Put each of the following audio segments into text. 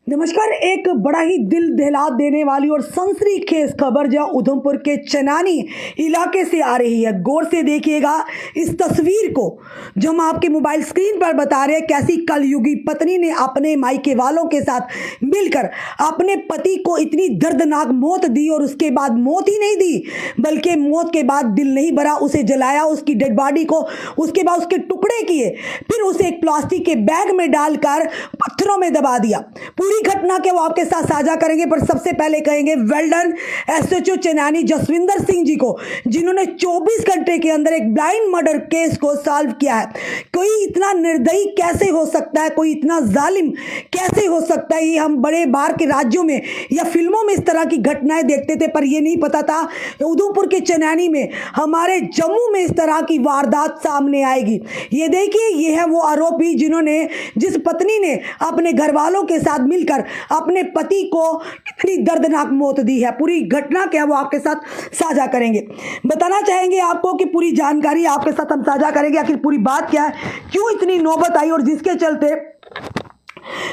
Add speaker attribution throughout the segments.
Speaker 1: नमस्कार। एक बड़ा ही दिल दहला देने वाली और सनसनीखेज खबर जो उधमपुर के चनानी इलाके से आ रही है। गौर से देखिएगा इस तस्वीर को जो हम आपके मोबाइल स्क्रीन पर बता रहे हैं। कैसी कलयुगी पत्नी ने अपने मायके वालों के साथ मिलकर अपने पति को इतनी दर्दनाक मौत दी, और उसके बाद मौत ही नहीं दी बल्कि मौत के बाद दिल नहीं भरा, उसे जलाया, उसकी डेड बॉडी को उसके बाद उसके टुकड़े किए, फिर उसे एक प्लास्टिक के बैग में डालकर पत्थरों में दबा दिया। पूरी घटना के वो आपके साथ साझा करेंगे, पर सबसे पहले कहेंगे well done SHO Chanani Jaswinder Singh ji को, जिन्होंने 24 घंटे के अंदर एक ब्लाइंड मर्डर केस को सॉल्व किया है। कोई इतना निर्दयी कैसे हो सकता है, कोई इतना जालिम कैसे हो सकता है। ये हम बड़े बाहर के राज्यों में या फिल्मों में इस तरह की घटनाएं देखते थे, पर ये नहीं पता था उधमपुर के चनानी में, हमारे जम्मू में इस तरह की वारदात सामने आएगी। ये देखिए, ये है वो आरोपी जिन्होंने, जिस पत्नी ने अपने घर वालों के साथ मिलकर अपने पति को इतनी दर्दनाक मौत दी है। पूरी घटना क्या वो आपके साथ साझा करेंगे, बताना चाहेंगे आपको कि पूरी जानकारी आपके साथ हम साझा करेंगे। आखिर पूरी बात क्या है, क्यों इतनी नौबत आई और जिसके चलते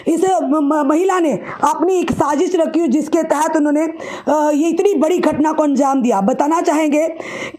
Speaker 1: इस महिला ने अपनी एक साजिश रखी हो जिसके तहत उन्होंने ये इतनी बड़ी घटना को अंजाम दिया। बताना चाहेंगे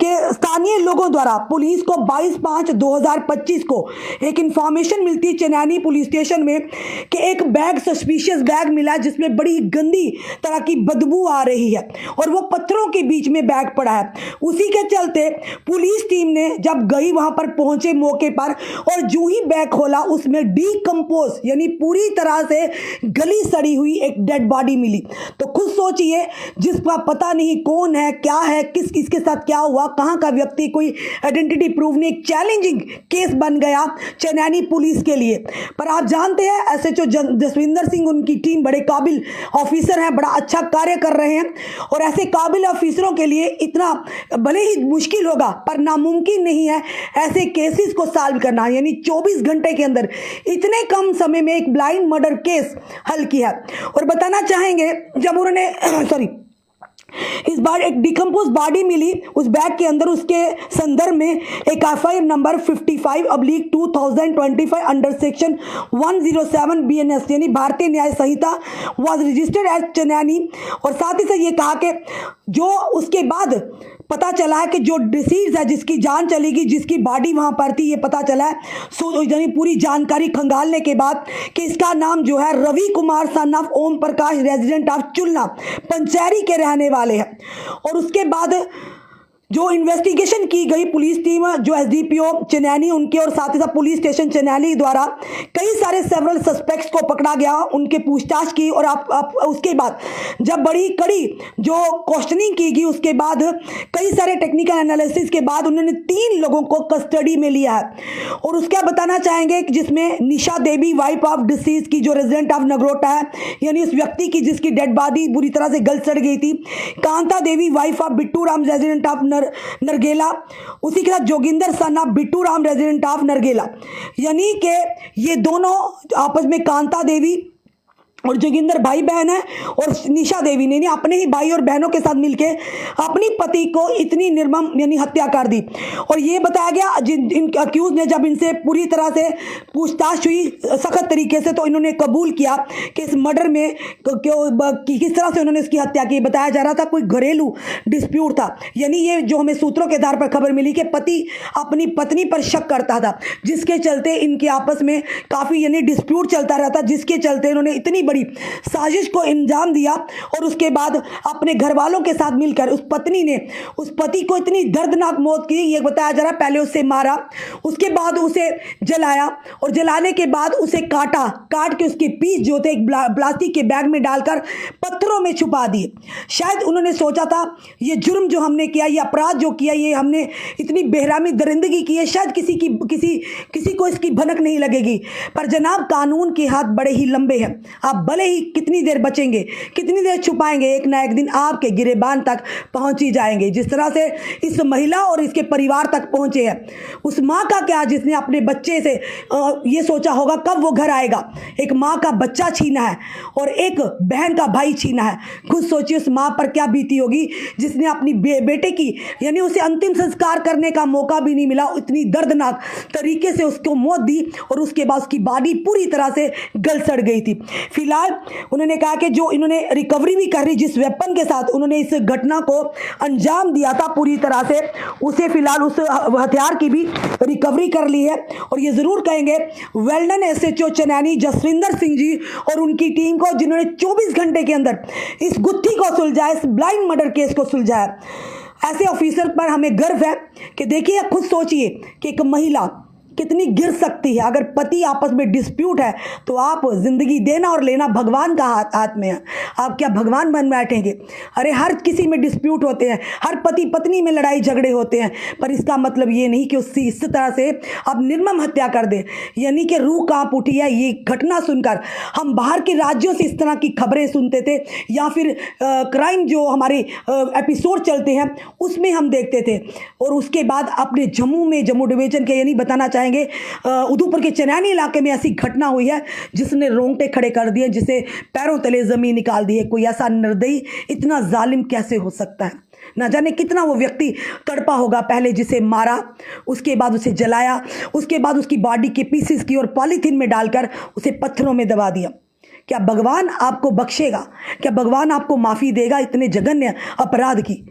Speaker 1: कि स्थानीय लोगों द्वारा पुलिस को 22/5/2025 को एक इंफॉर्मेशन मिलती है चनानी पुलिस स्टेशन में कि एक बैग, सस्पिशियस बैग मिला जिसमें बड़ी गंदी तरह की बदबू आ रही है और वो पत्थरों के बीच में बैग पड़ा है। उसी के चलते पुलिस टीम ने जब गई, वहां पर पहुंचे मौके पर, और जो ही बैग खोला उसमें डीकंपोज यानी पूरी तरह से गली सड़ी हुई एक डेड बॉडी मिली। तो खुद सोचिए, जिसका पता नहीं कौन है, क्या है, किसके साथ क्या हुआ, कहां का व्यक्ति, कोई आइडेंटिटी प्रूफ नहीं, एक चैलेंजिंग केस बन गया चनानी पुलिस के लिए। पर आप जानते हैं एसएचओ जसविंदर सिंह, उनकी टीम बड़े काबिल ऑफिसर हैं, बड़ा अच्छा कार्य कर रहे हैं, और ऐसे काबिल ऑफिसरों के लिए इतना भले ही मुश्किल होगा पर नामुमकिन नहीं है ऐसे केसेस को सॉल्व करना। यानी 24 घंटे के अंदर इतने कम समय में एक ब्लाइंड मर्डर केस हल किया। और बताना चाहेंगे, जब उन्होंने इस बार एक डिकम्पोज बॉडी मिली उस बैग के अंदर, उसके संदर्भ में एक FIR number 55/2025 under section 107 BNS यानी भारतीय न्याय संहिता वाज रजिस्टर्ड एज चनानी। और साथ ही साथ ये कहा कि जो उसके बाद पता चला है कि जो डिसीज है, जिसकी जान चली गई, जिसकी बॉडी वहां पर थी, ये पता चला है यानी पूरी जानकारी खंगालने के बाद कि इसका नाम जो है Ravi Kumar son of Om Prakash, resident of Chulna, Pancheri के रहने वाले हैं। और उसके बाद जो इन्वेस्टिगेशन की गई पुलिस टीम, जो एसडीपीओ चनानी उनके और साथ ही साथ पुलिस स्टेशन चनानी द्वारा कई सारे सेवरल सस्पेक्ट्स को पकड़ा गया, उनके पूछताछ की, और उसके बाद जब बड़ी कड़ी जो क्वेश्चनिंग की गई, उसके बाद कई सारे टेक्निकल एनालिसिस के बाद उन्होंने 3 लोगों को कस्टडी में लिया है। और उसका बताना चाहेंगे जिसमें निशा देवी, वाइफ ऑफ डिसीज की, जो रेजिडेंट ऑफ नगरोटा है, यानी उस व्यक्ति की जिसकी डेड बॉडी बुरी तरह से गल सड़ गई थी, Kanta Devi, wife of Bittu Ram, resident of Nargela, उसी के साथ Joginder son of Bittu Ram, resident of Nargela. यानी कि ये दोनों आपस में, कांता देवी और जोगिंदर भाई बहन है, और निशा देवी ने अपने ही भाई और बहनों के साथ मिलके अपनी पति को इतनी निर्मम यानी हत्या कर दी। और ये बताया गया जिन अक्यूज ने, जब इनसे पूरी तरह से पूछताछ हुई सख्त तरीके से, तो इन्होंने कबूल किया कि इस मर्डर में किस तरह से उन्होंने इसकी हत्या की। बताया जा रहा था कोई घरेलू डिस्प्यूट था, यानी ये जो हमें सूत्रों के आधार पर खबर मिली कि पति अपनी पत्नी पर शक करता था, जिसके चलते इनके आपस में काफ़ी यानी डिस्प्यूट चलता रहता, जिसके चलते इन्होंने इतनी बड़ी साजिश को अंजाम दिया। और उसके बाद अपने घर वालों के साथ मिलकर उस पत्नी ने उस पति को इतनी दर्दनाक मौत की। ये बताया जा रहा है पहले उसे मारा, उसके बाद उसे जलाया, और जलाने के बाद उसे काट के उसके पीस जो थे एक प्लास्टिक के बैग में डालकर पत्थरों में छुपा दिए। शायद उन्होंने सोचा था ये जुर्म जो हमने किया, ये अपराध जो किया, ये हमने इतनी बेरहमी दरिंदगी की है, शायद किसी को इसकी भनक नहीं लगेगी। पर जनाब, कानून के हाथ बड़े ही लंबे हैं। आप भले ही कितनी देर बचेंगे, कितनी देर छुपाएंगे, एक ना एक दिन आपके गिरेबान तक पहुंच ही जाएंगे। जिस तरह से इस महिला और इसके परिवार तक पहुंचे हैं, उस माँ का क्या जिसने अपने बच्चे से ये सोचा होगा कब वो घर आएगा। एक माँ का बच्चा छीना है और एक बहन का भाई छीना है। खुद सोचिए उस माँ पर क्या बीती होगी जिसने अपनी बेटे की यानी उसे अंतिम संस्कार करने का मौका भी नहीं मिला, इतनी दर्दनाक तरीके से उसको मौत दी और उसके बाद उसकी बॉडी पूरी तरह से गल सड़ गई थी। फिलहाल उन्होंने कहा कि जो इन्होंने रिकवरी भी कर रही, जिस वेपन के साथ उन्होंने इस घटना को अंजाम दिया था पूरी तरह से, उसे फिलहाल उस हथियार की भी रिकवरी कर ली है। और ये ज़रूर कहेंगे well done SHO Chanaini Jaswinder Singh ji और उनकी टीम को, जिन्होंने 24 घंटे के अंदर इस गुत्थी को सुलझाया, इस ब्लाइंड मर्डर केस को सुलझाया। ऐसे ऑफिसर पर हमें गर्व है कि देखिए, खुद सोचिए कि एक महिला कितनी गिर सकती है। अगर पति आपस में डिस्प्यूट है तो आप जिंदगी देना और लेना भगवान का हाथ में है। आप क्या भगवान बन बैठेंगे? अरे हर किसी में डिस्प्यूट होते हैं, हर पति पत्नी में लड़ाई झगड़े होते हैं, पर इसका मतलब ये नहीं कि उससे इस तरह से आप निर्मम हत्या कर दें। यानी कि रूह कांप उठी है ये घटना सुनकर। हम बाहर के राज्यों से इस तरह की खबरें सुनते थे, या फिर क्राइम जो हमारे एपिसोड चलते हैं उसमें हम देखते थे। और उसके बाद अपने जम्मू डिवीजन के, यानी बताना चाहेंगे उधमपुर के चनैनी इलाके में ऐसी घटना हुई है जिसने रोंगटे खड़े कर दिए, जिसे पैरों तले जमीन निकाल दी है। कोई ऐसा निर्दयी, इतना जालिम कैसे हो सकता है? ना जाने कितना वो व्यक्ति तड़पा होगा, पहले जिसे मारा, उसके बाद उसे जलाया, उसके बाद उसकी बॉडी के पीसेस की और पॉलीथीन में डालकर उसे पत्थरों में दबा दिया। क्या भगवान आपको बख्शेगा? क्या भगवान आपको माफ़ी देगा इतने जघन्य अपराध की?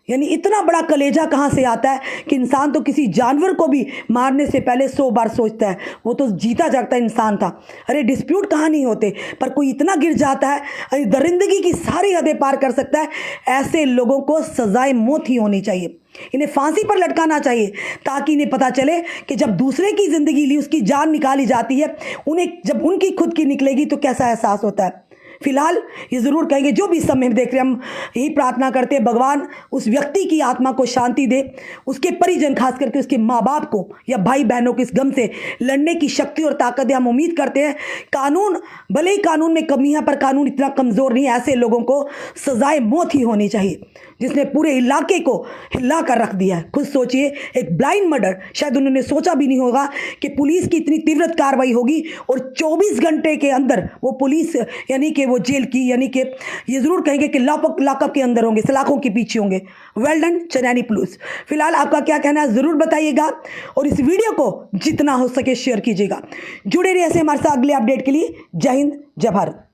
Speaker 1: यानी इतना बड़ा कलेजा कहाँ से आता है कि इंसान तो किसी जानवर को भी मारने से पहले 100 बार सोचता है। वो तो जीता जागता इंसान था। अरे डिस्प्यूट कहाँ नहीं होते, पर कोई इतना गिर जाता है, दरिंदगी की सारी हदें पार कर सकता है। ऐसे लोगों को सजाए मौत ही होनी चाहिए, इन्हें फांसी पर लटकाना चाहिए, ताकि इन्हें पता चले कि जब दूसरे की ज़िंदगी ली, उसकी जान निकाली जाती है, उन्हें जब उनकी खुद की निकलेगी तो कैसा एहसास होता है। फिलहाल ये ज़रूर कहेंगे, जो भी समय में देख रहे हैं, हम यही प्रार्थना करते हैं भगवान उस व्यक्ति की आत्मा को शांति दे, उसके परिजन खास करके उसके माँ बाप को या भाई बहनों को इस गम से लड़ने की शक्ति और ताकत दे। हम उम्मीद करते हैं कानून, भले ही कानून में कमी है, पर कानून इतना कमज़ोर नहीं है। ऐसे लोगों को सजाए मौत ही होनी चाहिए, जिसने पूरे इलाके को हिला कर रख दिया है। खुद सोचिए, एक ब्लाइंड मर्डर, शायद उन्होंने सोचा भी नहीं होगा कि पुलिस की इतनी तीव्र कार्रवाई होगी और 24 घंटे के अंदर वो पुलिस, यानी कि वो जेल की, यानी कि ये ज़रूर कहेंगे कि लॉकअप के अंदर होंगे, सलाखों के पीछे होंगे। Well done Chenani police. फिलहाल आपका क्या कहना है ज़रूर बताइएगा, और इस वीडियो को जितना हो सके शेयर कीजिएगा। जुड़े रहिए ऐसे हमारे साथ अगले अपडेट के लिए। जय हिंद, जय भारत।